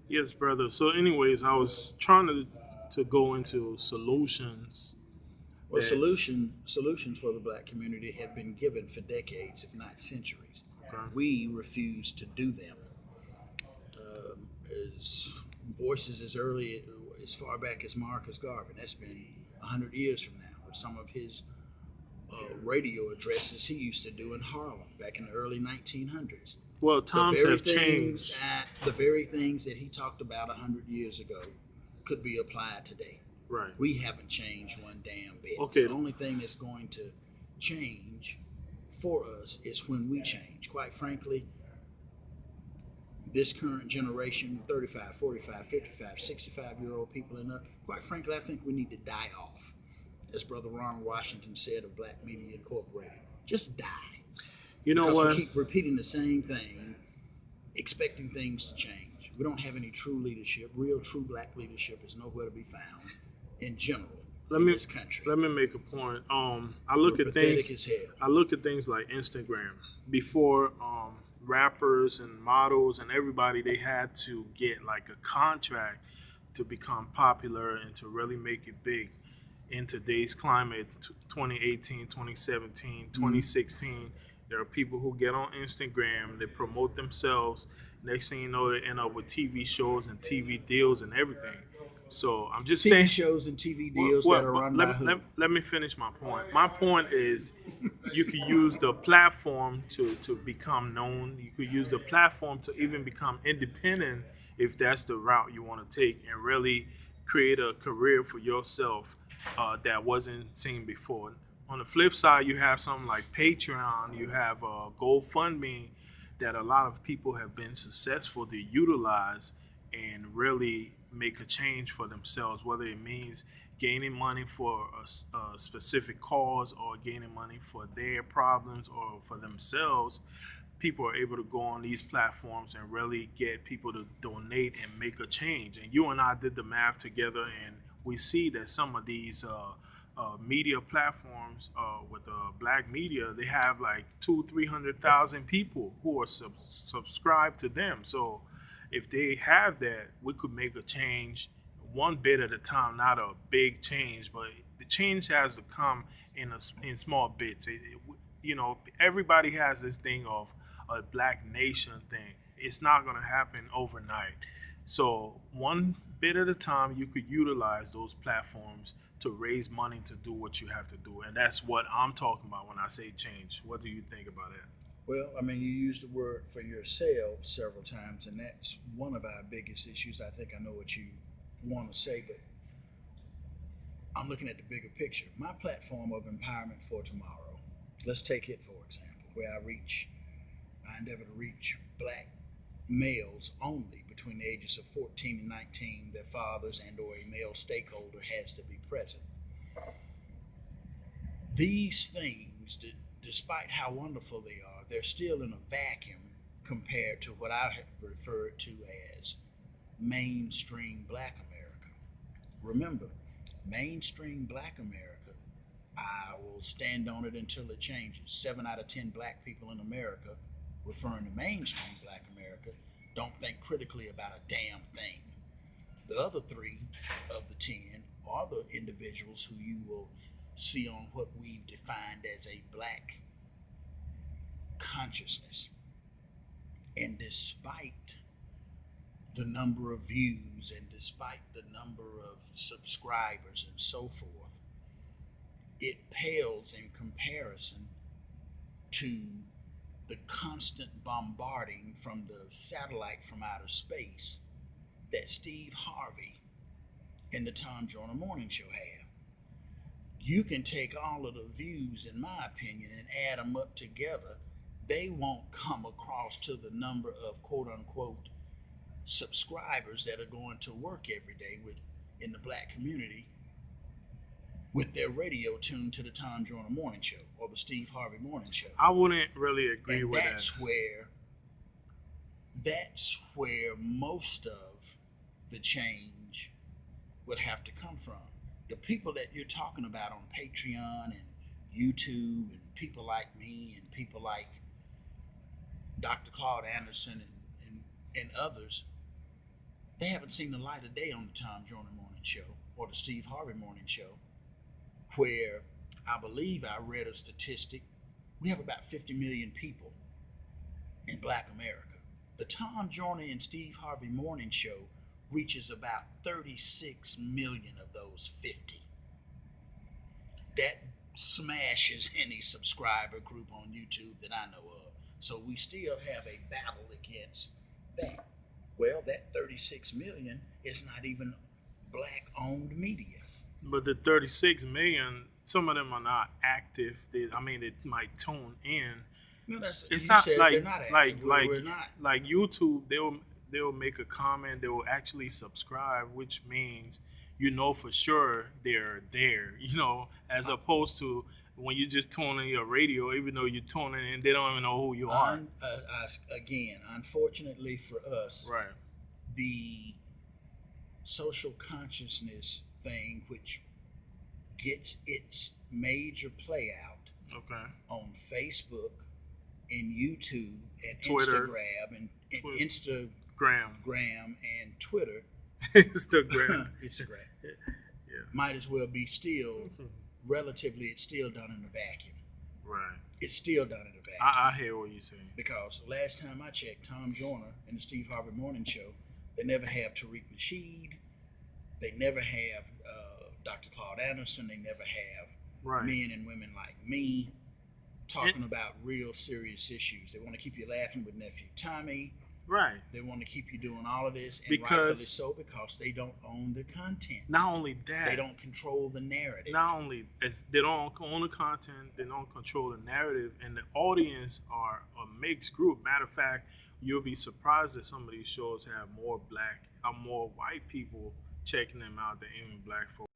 Yes, brother. So, anyways, I was trying to go into solutions Well, that. solutions for the black community have been given for decades, if not centuries. Okay. We refuse to do them. As voices as early as far back as Marcus Garvey, that's been 100 years from now. With some of his radio addresses he used to do in Harlem back in the early 1900s. Well, The times very have things changed. that the very things that he talked about 100 years ago could be applied today. Right. We haven't changed one damn bit. Okay. The only thing that's going to change for us is when we change. Quite frankly, this current generation, 35, 45, 55, 65-year-old people and up, quite frankly, I think we need to die off. As Brother Ronald Washington said of Black Media Incorporated, just die. You know Because we what? keep repeating the same thing, expecting things to change. We don't have any true leadership. Real, true black leadership is nowhere to be found in general Let in me this country. let me make a point. I We're look at pathetic things. as hell. I look at things like Instagram. Before, rappers and models and everybody, they had to get like a contract to become popular and to really make it big in today's climate. 2018, 2017, Mm-hmm. 2016, there are people who get on Instagram, they promote themselves. Next thing you know, they end up with TV shows and TV deals and everything. So I'm just TV saying. shows and TV Well, deals that well, are but run by who? let me finish my point. My point is you could use the platform to become known. You could use the platform to even become independent if that's the route you want to take and really create a career for yourself that wasn't seen before. On the flip side, you have something like Patreon, you have GoFundMe that a lot of people have been successful to utilize and really make a change for themselves, whether it means gaining money for a specific cause or gaining money for their problems or for themselves. People are able to go on these platforms and really get people to donate and make a change. And you and I did the math together, and we see that some of these media platforms with black media, they have like 300,000 people who are subscribed to them. So if they have that, we could make a change one bit at a time, not a big change, but the change has to come in small bits. Everybody has this thing of a black nation thing. It's not going to happen overnight. So one bit at a time, you could utilize those platforms to raise money to do what you have to do, and that's what I'm talking about when I say change. What do you think about it? Well, I mean, you used the word for yourself several times, and that's one of our biggest issues. I think I know what you want to say, but I'm looking at the bigger picture. My platform of empowerment for tomorrow. Let's take it for example, where I endeavor to reach black males only between the ages of 14 and 19. Their fathers and or a male stakeholder has to be present. These things, despite how wonderful they are, they're still in a vacuum compared to what I have referred to as mainstream black America. Remember, mainstream black America, I will stand on it until it changes. 7 out of 10 black people in America, referring to mainstream black America, don't think critically about a damn thing. The other 3 of the 10 are the individuals who you will see on what we've defined as a black consciousness. And despite the number of views and despite the number of subscribers and so forth, it pales in comparison to the constant bombarding from the satellite from outer space that Steve Harvey and the Tom Joyner Morning Show have. You can take all of the views, in my opinion, and add them up together. They won't come across to the number of quote unquote subscribers that are going to work every day in the black community with their radio tuned to the Tom Joyner Morning Show or the Steve Harvey Morning Show. I wouldn't really agree And with that. that's where most of the change would have to come from. The people that you're talking about on Patreon and YouTube and people like me and people like – Dr. Claude Anderson and others, They haven't seen the light of day on the Tom Joyner Morning Show or the Steve Harvey Morning Show, where I believe I read a statistic. We have about 50 million people in Black America. The Tom Joyner and Steve Harvey Morning Show reaches about 36 million of those 50. That smashes any subscriber group on YouTube that I know of. So we still have a battle against that. Well, that 36 million is not even black owned media. But the 36 million, some of them are not active. They might tune in. No, that's It's you not said like they're not active. We're not. like YouTube. They'll make a comment. They will actually subscribe, which means you know for sure they're there. You know, as opposed to when you just tune in your radio, even though you're tuning in, they don't even know who you are. Again, unfortunately for us, Right. the social consciousness thing, which gets its major play out Okay. on Facebook and YouTube and Twitter. Instagram and Twitter. Instagram and Twitter. Instagram. Instagram. Yeah. Might as well be still relatively. It's still done in a vacuum. Right. It's still done in a vacuum. I hear what you're saying. Because last time I checked, Tom Joyner and the Steve Harvey Morning Show, they never have Tariq Nasheed. They never have Dr. Claude Anderson. They never have men and women like me talking about real serious issues. They want to keep you laughing with Nephew Tommy. Right. They want to keep you doing all of this, and Because rightfully so, because they don't own the content. Not only that, They don't control the narrative. not only as they don't own the content, they don't control the narrative, and the audience are a mixed group. Matter of fact, you'll be surprised that some of these shows have more black or more white people checking them out than even black folks.